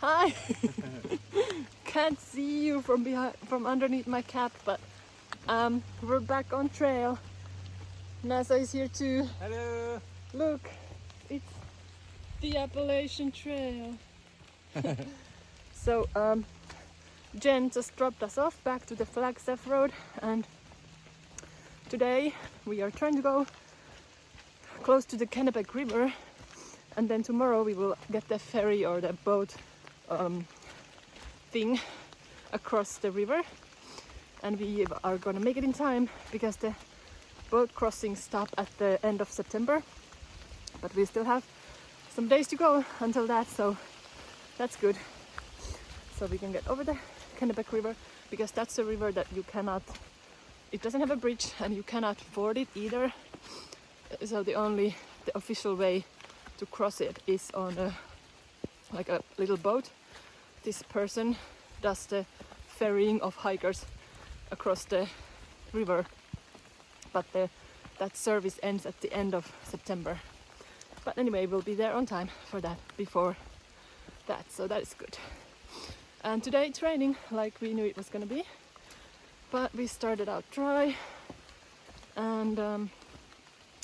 Hi! Can't see you from behind, from underneath my cap, but we're back on trail. NASA is here too. Hello! Look, it's the Appalachian Trail. So Jen just dropped us off back to the Flagstaff Road, and today we are trying to go close to the Kennebec River, and then tomorrow we will get the ferry or the boat thing across the river, and we are gonna make it in time because the boat crossings stop at the end of September, but we still have some days to go until that, so that's good. So we can get over the Kennebec River, because that's a river that you cannot, it doesn't have a bridge and you cannot ford it either. So the official way to cross it is on like a little boat. This person does the ferrying of hikers across the river, but that service ends at the end of September. But anyway, we'll be there on time for that, before that, so that is good. And today it's raining like we knew it was gonna be, but we started out dry, and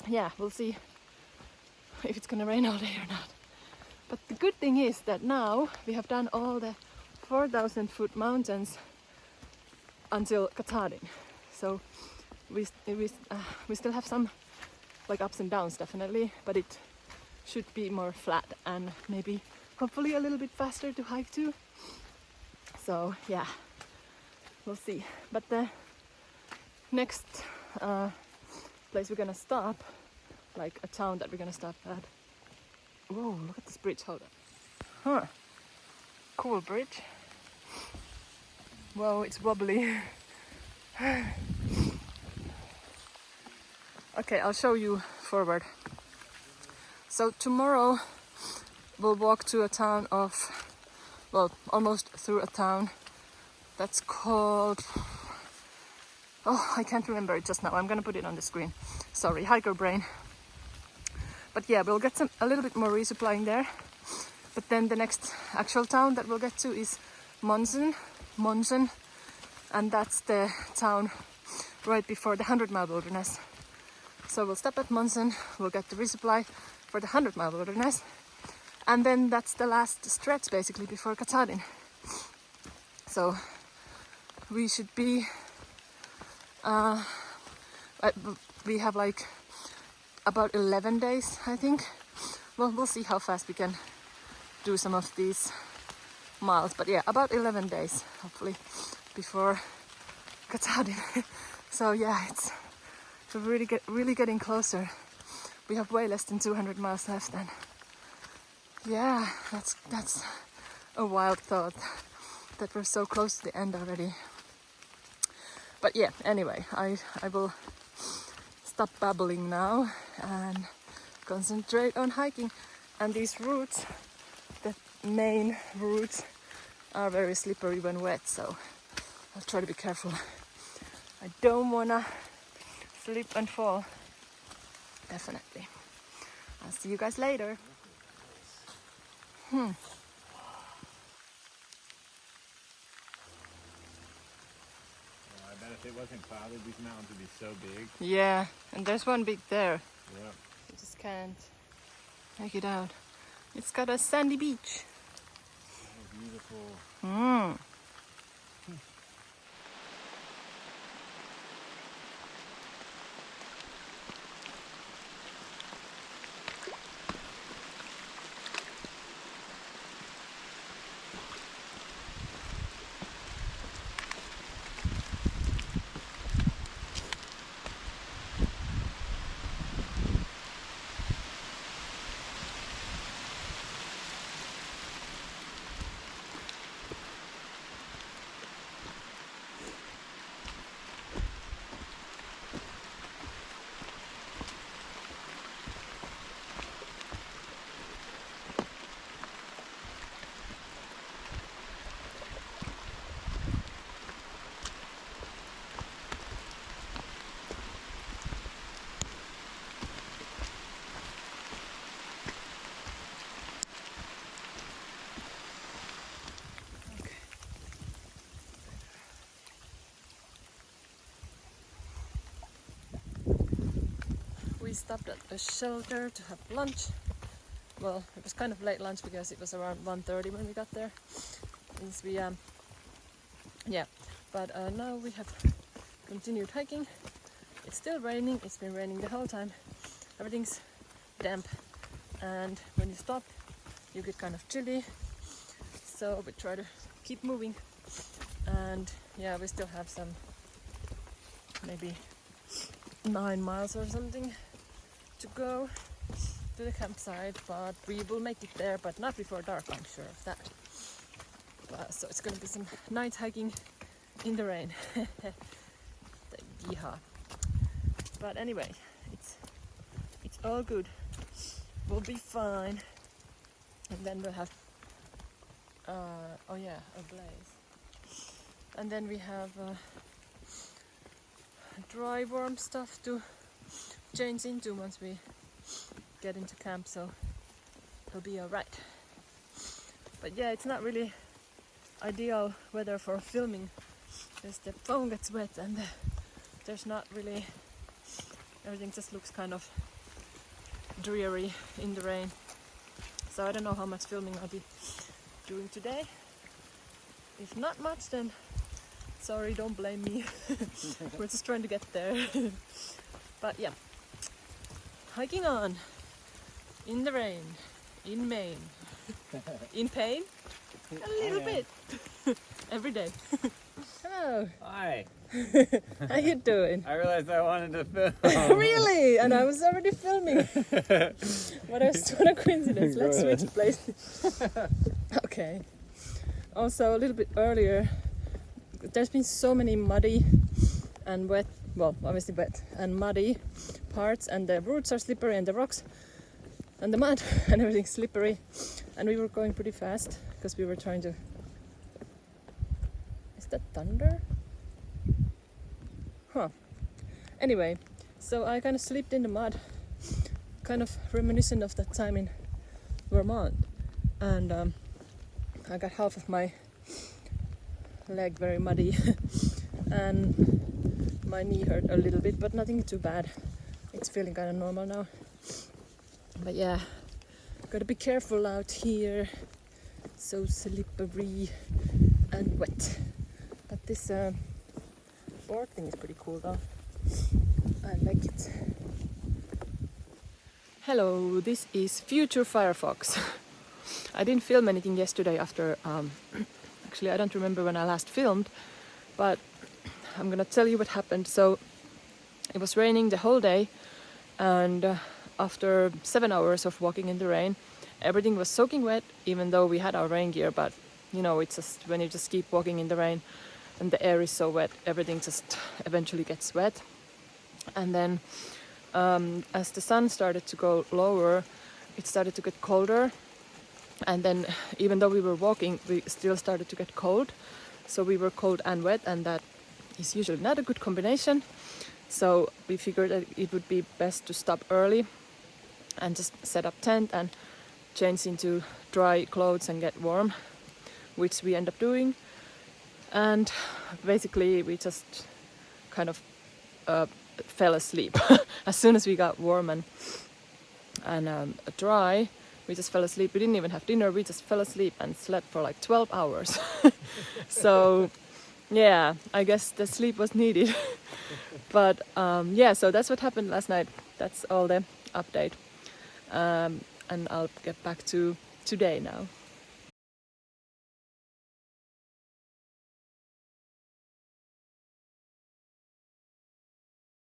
yeah, we'll see if it's gonna rain all day or not. But the good thing is that now we have done all the 4,000 foot mountains until Katahdin. So we still have some like ups and downs definitely, but it should be more flat and maybe hopefully a little bit faster to hike too. So yeah, we'll see. But the next place we're gonna stop, like a town that we're gonna stop at. Whoa, look at this bridge, hold on. Huh, cool bridge. Whoa, it's wobbly. Okay, I'll show you forward. So tomorrow we'll walk to a town of, well, almost through a town that's called, oh, I can't remember it just now. I'm gonna put it on the screen. Sorry, hiker brain. But yeah, we'll get a little bit more resupplying there. But then the next actual town that we'll get to is Monson, and that's the town right before the 100-mile wilderness. So we'll stop at Monson, we'll get the resupply for the 100-mile wilderness, and then that's the last stretch basically before Katahdin. So we should be, we have like about 11 days, I think. Well, we'll see how fast we can do some of these miles, but yeah, about 11 days hopefully before Katahdin. So yeah, it's really getting closer. We have way less than 200 miles left, and yeah, that's a wild thought that we're so close to the end already. But yeah, anyway, I will stop babbling now and concentrate on hiking. And these routes, the main routes, are very slippery when wet, so I'll try to be careful. I don't wanna slip and fall. Definitely. I'll see you guys later. I bet if it wasn't clouded, these mountains would be so big. Yeah, and there's one big there. Yeah. You just can't make it out. It's got a sandy beach. Oh, beautiful. stopped at a shelter to have lunch. Well, it was kind of late lunch because it was around 1:30 when we got there. Since we but now we have continued hiking. It's still raining. It's been raining the whole time. Everything's damp, and when you stop, you get kind of chilly. So we try to keep moving, and yeah, we still have some maybe 9 miles or something to go to the campsite, but we will make it there, but not before dark, I'm sure of that. So it's gonna be some night hiking in the rain. Yeehaw. But anyway, it's all good. We'll be fine. And then we'll have a blaze. And then we have dry warm stuff to change into once we get into camp, so it'll be alright. But yeah, it's not really ideal weather for filming because the phone gets wet and there's not really, everything just looks kind of dreary in the rain. So I don't know how much filming I'll be doing today. If not much, then sorry, don't blame me. We're just trying to get there. But yeah, hiking on in the rain, in Maine, in pain, a little bit, every day. Hello. Hi. How you doing? I realized I wanted to film. Really? And I was already filming. What a coincidence. Let's switch places. Okay. Also, a little bit earlier, there's been so many muddy and wet, well, obviously wet and muddy parts, and the roots are slippery, and the rocks and the mud and everything's slippery. And we were going pretty fast because we were trying to... Is that thunder? Huh. Anyway, so I kind of slipped in the mud, kind of reminiscent of that time in Vermont, and I got half of my leg very muddy and my knee hurt a little bit, but nothing too bad. It's feeling kind of normal now. But yeah, gotta be careful out here. So slippery and wet. But this board thing is pretty cool though. I like it. Hello, this is Future Firefox. I didn't film anything yesterday after, actually I don't remember when I last filmed, but I'm gonna tell you what happened. So it was raining the whole day, and after 7 hours of walking in the rain, everything was soaking wet, even though we had our rain gear. But you know, it's just when you just keep walking in the rain and the air is so wet, everything just eventually gets wet. And then as the sun started to go lower, it started to get colder. And then even though we were walking, we still started to get cold. So we were cold and wet, and that is usually not a good combination. So we figured that it would be best to stop early and just set up tent and change into dry clothes and get warm, which we end up doing. And basically we just kind of fell asleep as soon as we got warm and dry. We just fell asleep. We didn't even have dinner. We just fell asleep and slept for like 12 hours. So yeah, I guess the sleep was needed. But yeah, so that's what happened last night. That's all the update. And I'll get back to today now.